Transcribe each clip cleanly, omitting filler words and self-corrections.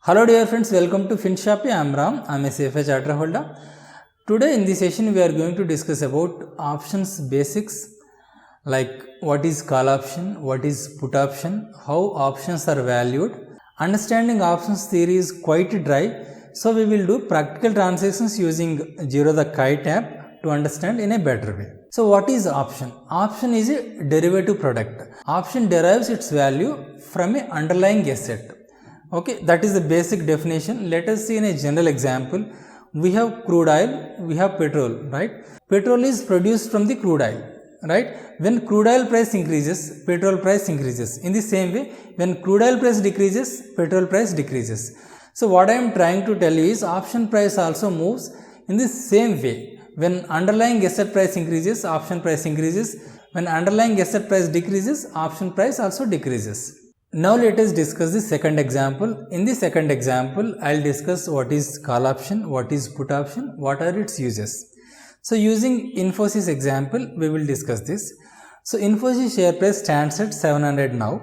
Hello dear friends, welcome to FinShapi. I am Ram. I am a CFA charter holder. Today in this session we are going to discuss about options basics like what is call option, what is put option, how options are valued. Understanding options theory is quite dry, so we will do practical transactions using Zero the Kite app to understand in a better way. So what is option? Option is a derivative product. Option derives its value from an underlying asset. Okay, that is the basic definition. Let us see in a general example. We have crude oil, we have petrol, right? Petrol is produced from the crude oil, right? When crude oil price increases, petrol price increases. In the same way, when crude oil price decreases, petrol price decreases. So what I am trying to tell you is option price also moves in the same way. When underlying asset price increases, option price increases. When underlying asset price decreases, option price also decreases. Now let us discuss the second example. In the second example, I will discuss what is call option, what is put option, what are its uses. So using Infosys example, we will discuss this. So Infosys share price stands at 700 now.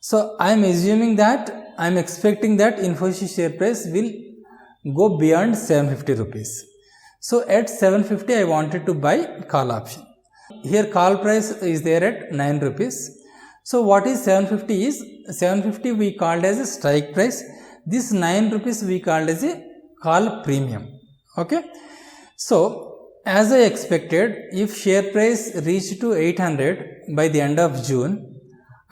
So I am assuming that, I am expecting that Infosys share price will go beyond 750 rupees. So at 750 I wanted to buy call option. Here call price is there at 9 rupees. So what is 750 is, 750 we called as a strike price, this 9 rupees we called as a call premium, okay. So as I expected, if share price reached to 800 by the end of June,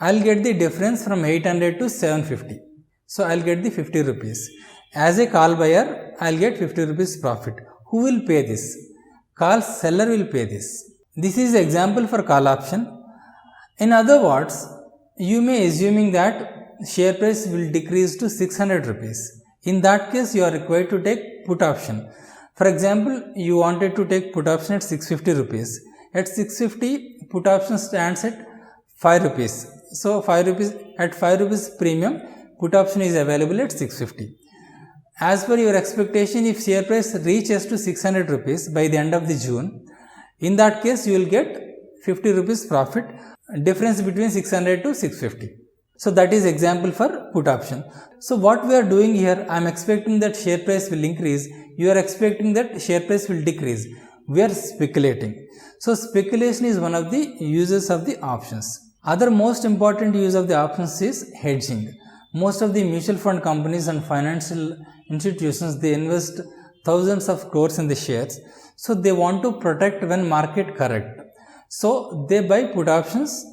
I will get the difference from 800 to 750, so I will get the 50 rupees. As a call buyer, I will get 50 rupees profit. Who will pay this? Call seller will pay this. This is example for call option. In other words, you may assuming that share price will decrease to 600 rupees. In that case, you are required to take put option. For example, you wanted to take put option at 650 rupees. At 650, put option stands at 5 rupees. So, 5 rupees at 5 rupees premium, put option is available at 650. As per your expectation, if share price reaches to 600 rupees by the end of the June, in that case, you will get 50 rupees profit, difference between 600 to 650. So that is example for put option. So what we are doing here, I am expecting that share price will increase, you are expecting that share price will decrease. We are speculating. So speculation is one of the uses of the options. Other most important use of the options is hedging. Most of the mutual fund companies and financial institutions, they invest thousands of crores in the shares. So they want to protect when market correct. So they buy put options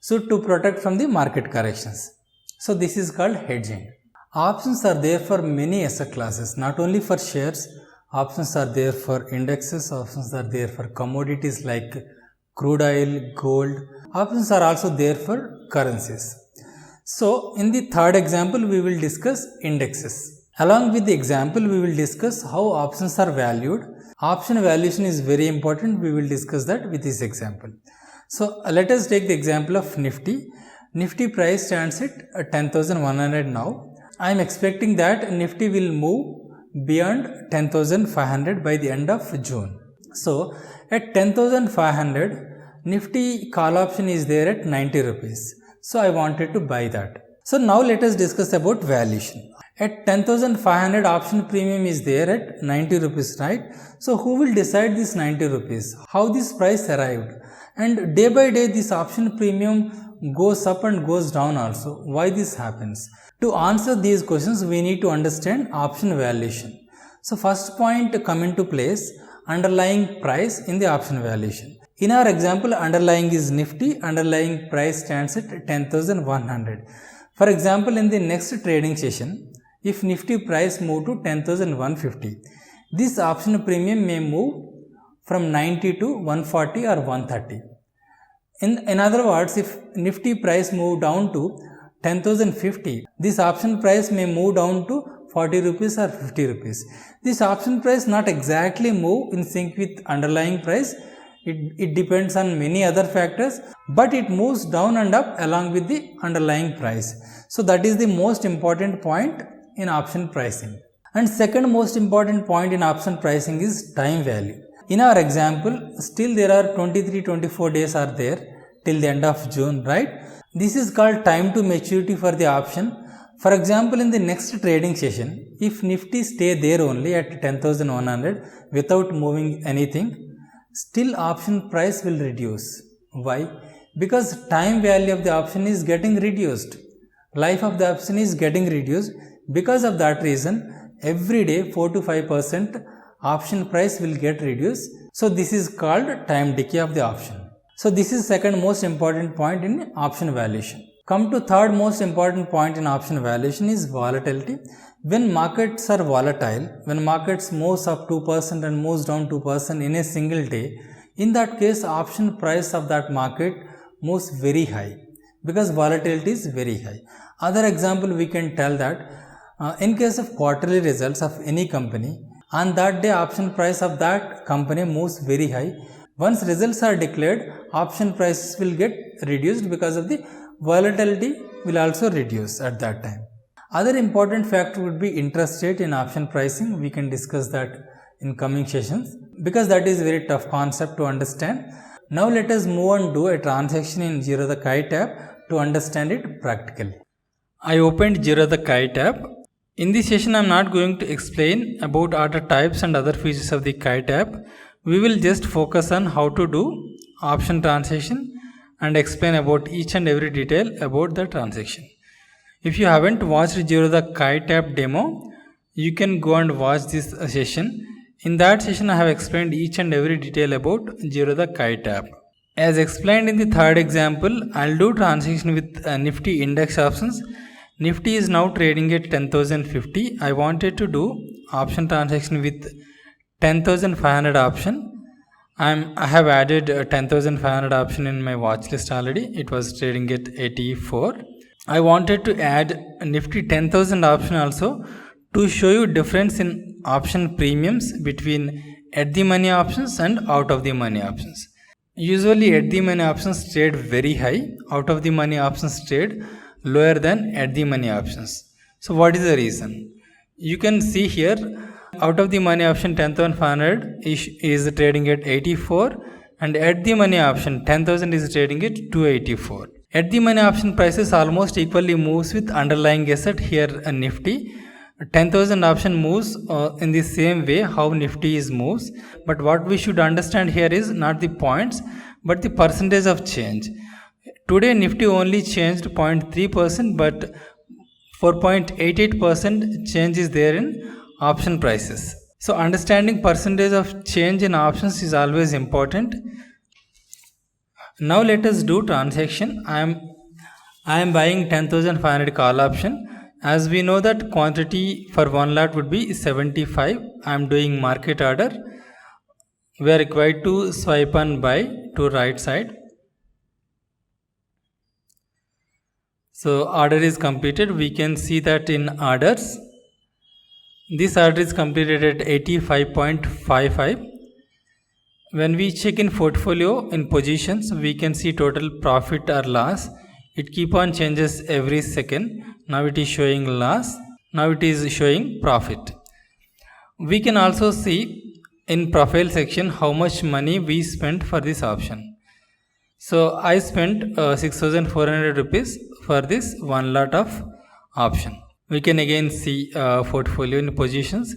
to protect from the market corrections. So this is called hedging. Options are there for many asset classes, not only for shares. Options are there for indexes, options are there for commodities like crude oil, gold. Options are also there for currencies. So in the third example, we will discuss indexes. Along with the example, we will discuss how options are valued. Option valuation is very important. We will discuss that with this example. So let us take the example of Nifty. Nifty price stands at 10,100 now. I am expecting that Nifty will move beyond 10,500 by the end of June. So at 10,500, Nifty call option is there at 90 rupees. So I wanted to buy that. So now let us discuss about valuation. At 10,500 option premium is there at 90 rupees, right? So who will decide this 90 rupees? How this price arrived? And day by day this option premium goes up and goes down also. Why this happens? To answer these questions, we need to understand option valuation. So first point come into place, underlying price in the option valuation. In our example, underlying is Nifty, underlying price stands at 10,100. For example, in the next trading session, if Nifty price move to 10,150, this option premium may move from 90 to 140 or 130. In other words, if Nifty price move down to 10,050, this option price may move down to 40 rupees or 50 rupees. This option price not exactly move in sync with underlying price. It depends on many other factors, but it moves down and up along with the underlying price. So that is the most important point in option pricing. And second most important point in option pricing is time value. In our example, still there are 23-24 days are there till the end of June, right? This is called time to maturity for the option. For example, in the next trading session, if Nifty stay there only at 10,100 without moving anything, still option price will reduce. Why? Because time value of the option is getting reduced. Life of the option is getting reduced. Because of that reason, every day 4 to 5% option price will get reduced. So this is called time decay of the option. So this is second most important point in option valuation. Come to third most important point in option valuation is volatility. When markets are volatile, when markets moves up 2% and moves down 2% in a single day, in that case option price of that market moves very high because volatility is very high. Other example we can tell that in case of quarterly results of any company, on that day option price of that company moves very high. Once results are declared, option prices will get reduced because of the volatility will also reduce at that time. Other important factor would be interest rate in option pricing. We can discuss that in coming sessions because that is very tough concept to understand. Now let us move on do a transaction in Zerodha tab to understand it practically. I opened Zerodha tab. In this session, I am not going to explain about order types and other features of the tab. We will just focus on how to do option transaction and explain about each and every detail about the transaction. If you haven't watched Zerodha tab demo, you can go and watch this session. In that session, I have explained each and every detail about Zerodha tab. As explained in the third example, I'll do transaction with Nifty index options. Nifty is now trading at 10,050. I wanted to do option transaction with 10,500 option. I have added 10,500 option in my watch list already. It was trading at 84. I wanted to add Nifty 10,000 option also to show you difference in option premiums between at the money options and out of the money options. Usually at the money options trade very high, out of the money options trade lower than at the money options. So what is the reason? You can see here out of the money option 10,500 is trading at 84 and at the money option 10,000 is trading at 284. At the money option prices almost equally moves with underlying asset. Here Nifty 10,000 option moves in the same way how Nifty is moves, but what we should understand here is not the points but the percentage of change. Today Nifty only changed 0.3%, but 4.88% change is there in option prices. So understanding percentage of change in options is always important. Now let us do transaction. I am buying 10,500 call option. As we know that quantity for one lot would be 75. I am doing market order. We are required to swipe on buy to right side. So order is completed. We can see that in orders, this order is completed at 85.55. When we check in portfolio in positions, we can see total profit or loss. It keep on changes every second. Now it is showing loss. Now it is showing profit. We can also see in profile section how much money we spent for this option. So I spent 6,400 rupees for this one lot of option. We can again see portfolio in positions.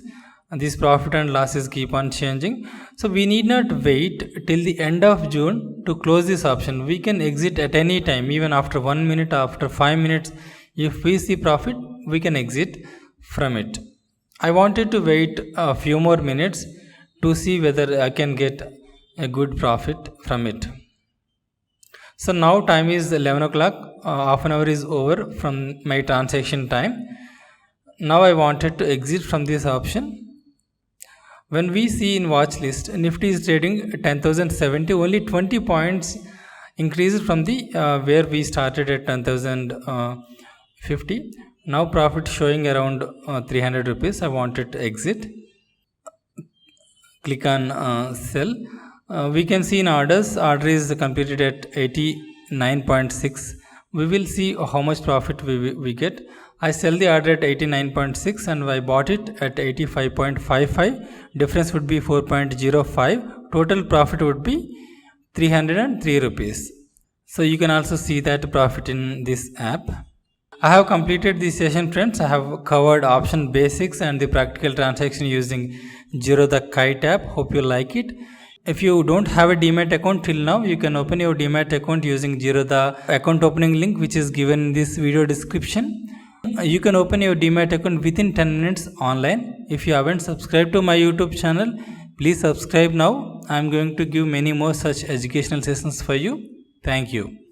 This profit and losses keep on changing. So we need not wait till the end of June to close this option. We can exit at any time, even after 1 minute, after 5 minutes. If we see profit, we can exit from it. I wanted to wait a few more minutes to see whether I can get a good profit from it. So now time is 11 o'clock. Half an hour is over from my transaction time. Now I wanted to exit from this option. When we see in watch list, Nifty is trading 10,070, only 20 points increased from the where we started at 10,050. Now profit showing around 300 rupees. I wanted to exit. Click on sell. We can see in orders, order is completed at 89.6. We will see how much profit we get. I sell the order at 89.6 and I bought it at 85.55. Difference would be 4.05. Total profit would be 303 rupees. So you can also see that profit in this app. I have completed this session, friends. I have covered option basics and the practical transaction using Zerodha Kite app. Hope you like it. If you don't have a Demat account till now, you can open your Demat account using Zerodha account opening link, which is given in this video description. You can open your Demat account within 10 minutes online. If you haven't subscribed to my YouTube channel, please subscribe now. I am going to give many more such educational sessions for you. Thank you.